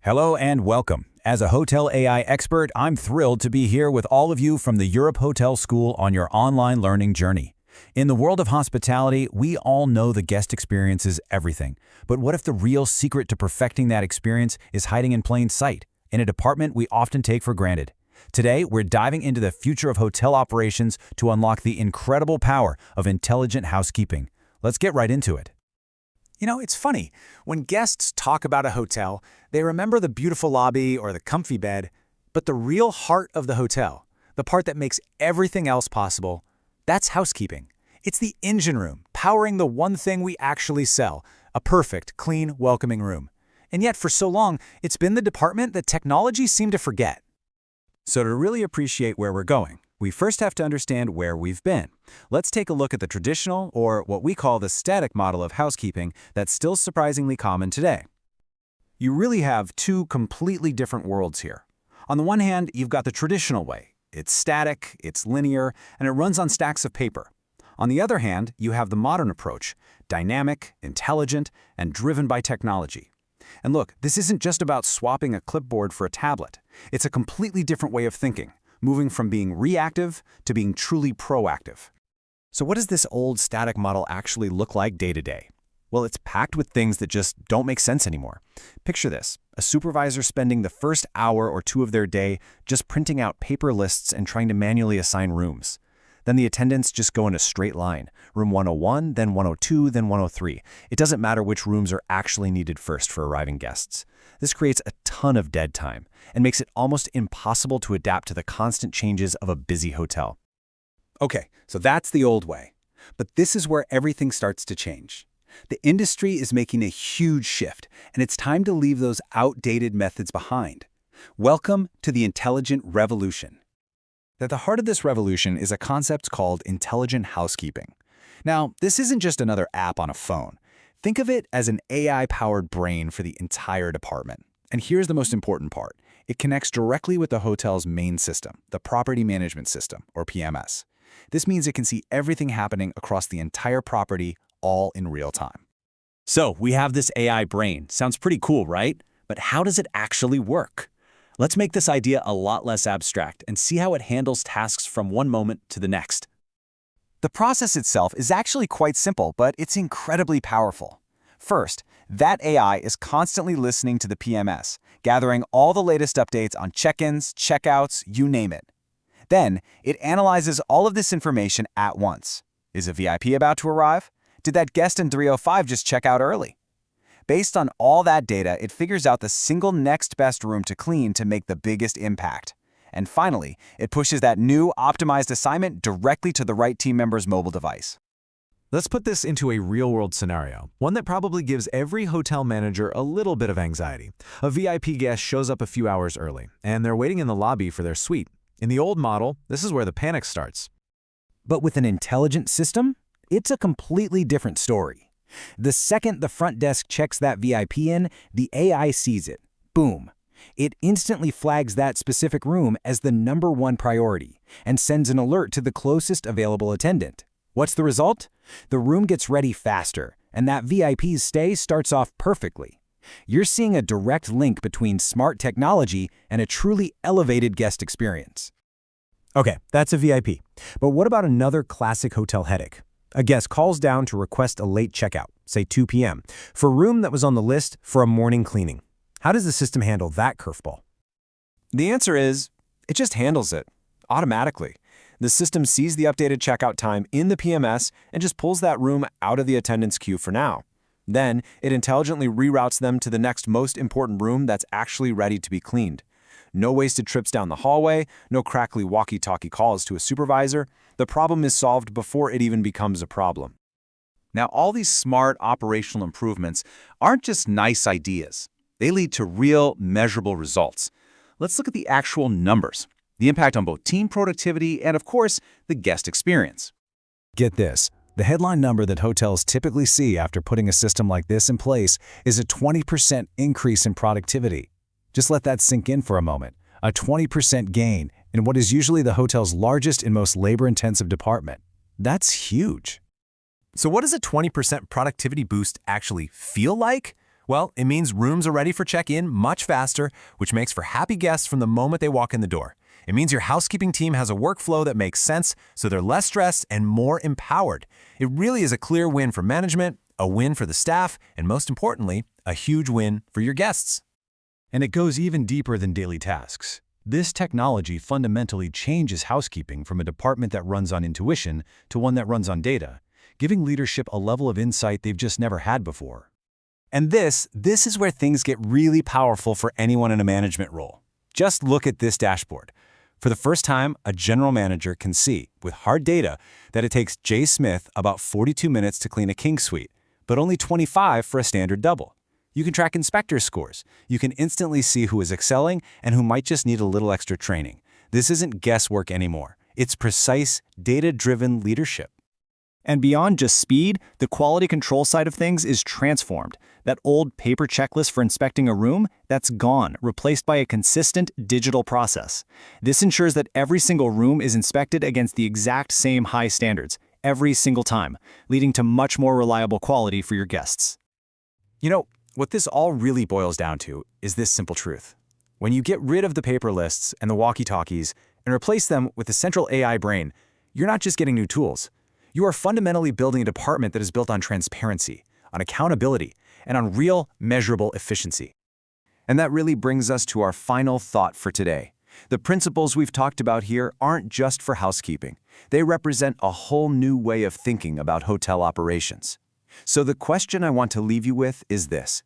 Hello and welcome. As a hotel AI expert, I'm thrilled to be here with all of you from the Europe Hotel School on your online learning journey. In the world of hospitality, we all know the guest experience is everything. But what if the real secret to perfecting that experience is hiding in plain sight, in a department we often take for granted? Today, we're diving into the future of hotel operations to unlock the incredible power of intelligent housekeeping. Let's get right into it. You know, it's funny. When guests talk about a hotel, they remember the beautiful lobby or the comfy bed, but the real heart of the hotel, the part that makes everything else possible, that's housekeeping. It's the engine room, powering the one thing we actually sell, a perfect, clean, welcoming room. And yet, for so long, it's been the department that technology seemed to forget. So to really appreciate where we're going, we first have to understand where we've been. Let's take a look at the traditional, or what we call the static model of housekeeping that's still surprisingly common today. You really have two completely different worlds here. On the one hand, you've got the traditional way. It's static, it's linear, and it runs on stacks of paper. On the other hand, you have the modern approach, dynamic, intelligent, and driven by technology. And look, this isn't just about swapping a clipboard for a tablet. It's a completely different way of thinking, moving from being reactive to being truly proactive. So what does this old static model actually look like day to day? Well, it's packed with things that just don't make sense anymore. Picture this, a supervisor spending the first hour or two of their day just printing out paper lists and trying to manually assign rooms. Then the attendants just go in a straight line, room 101, then 102, then 103. It doesn't matter which rooms are actually needed first for arriving guests. This creates a ton of dead time and makes it almost impossible to adapt to the constant changes of a busy hotel. Okay, so that's the old way. But this is where everything starts to change. The industry is making a huge shift, and it's time to leave those outdated methods behind. Welcome to the intelligent revolution. At the heart of this revolution is a concept called intelligent housekeeping. Now, this isn't just another app on a phone. Think of it as an AI-powered brain for the entire department. And here's the most important part. It connects directly with the hotel's main system, the Property Management System, or PMS. This means it can see everything happening across the entire property, all in real time. So we have this AI brain. Sounds pretty cool, right? But how does it actually work? Let's make this idea a lot less abstract and see how it handles tasks from one moment to the next. The process itself is actually quite simple, but it's incredibly powerful. First, that AI is constantly listening to the PMS, gathering all the latest updates on check-ins, checkouts, you name it. Then, it analyzes all of this information at once. Is a VIP about to arrive? Did that guest in 305 just check out early? Based on all that data, it figures out the single next best room to clean to make the biggest impact. And finally, it pushes that new, optimized assignment directly to the right team member's mobile device. Let's put this into a real-world scenario, one that probably gives every hotel manager a little bit of anxiety. A VIP guest shows up a few hours early, and they're waiting in the lobby for their suite. In the old model, this is where the panic starts. But with an intelligent system, it's a completely different story. The second the front desk checks that VIP in, the AI sees it. Boom. It instantly flags that specific room as the #1 priority and sends an alert to the closest available attendant. What's the result? The room gets ready faster, and that VIP's stay starts off perfectly. You're seeing a direct link between smart technology and a truly elevated guest experience. Okay, that's a VIP. But what about another classic hotel headache? A guest calls down to request a late checkout, say 2 p.m., for a room that was on the list for a morning cleaning. How does the system handle that curveball? The answer is, it just handles it automatically. The system sees the updated checkout time in the PMS and just pulls that room out of the attendance queue for now. Then, it intelligently reroutes them to the next most important room that's actually ready to be cleaned. No wasted trips down the hallway, no crackly walkie-talkie calls to a supervisor. The problem is solved before it even becomes a problem. Now, all these smart operational improvements aren't just nice ideas. They lead to real, measurable results. Let's look at the actual numbers, the impact on both team productivity and, of course, the guest experience. Get this. The headline number that hotels typically see after putting a system like this in place is a 20% increase in productivity. Just let that sink in for a moment. A 20% gain in what is usually the hotel's largest and most labor-intensive department. That's huge. So what does a 20% productivity boost actually feel like? Well, it means rooms are ready for check-in much faster, which makes for happy guests from the moment they walk in the door. It means your housekeeping team has a workflow that makes sense, so they're less stressed and more empowered. It really is a clear win for management, a win for the staff, and most importantly, a huge win for your guests. And it goes even deeper than daily tasks. This technology fundamentally changes housekeeping from a department that runs on intuition to one that runs on data, giving leadership a level of insight they've just never had before. And this is where things get really powerful for anyone in a management role. Just look at this dashboard. For the first time, a general manager can see, with hard data, that it takes Jay Smith about 42 minutes to clean a king suite, but only 25 for a standard double. You can track inspector scores. You can instantly see who is excelling and who might just need a little extra training. This isn't guesswork anymore. It's precise, data-driven leadership. And beyond just speed, the quality control side of things is transformed. That old paper checklist for inspecting a room, that's gone, replaced by a consistent digital process. This ensures that every single room is inspected against the exact same high standards, every single time, leading to much more reliable quality for your guests. You know, what this all really boils down to is this simple truth. When you get rid of the paper lists and the walkie-talkies and replace them with a central AI brain, you're not just getting new tools. You are fundamentally building a department that is built on transparency, on accountability, and on real, measurable efficiency. And that really brings us to our final thought for today. The principles we've talked about here aren't just for housekeeping. They represent a whole new way of thinking about hotel operations. So the question I want to leave you with is this.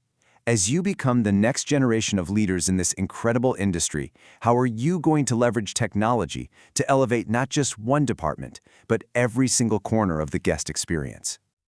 As you become the next generation of leaders in this incredible industry, how are you going to leverage technology to elevate not just one department, but every single corner of the guest experience?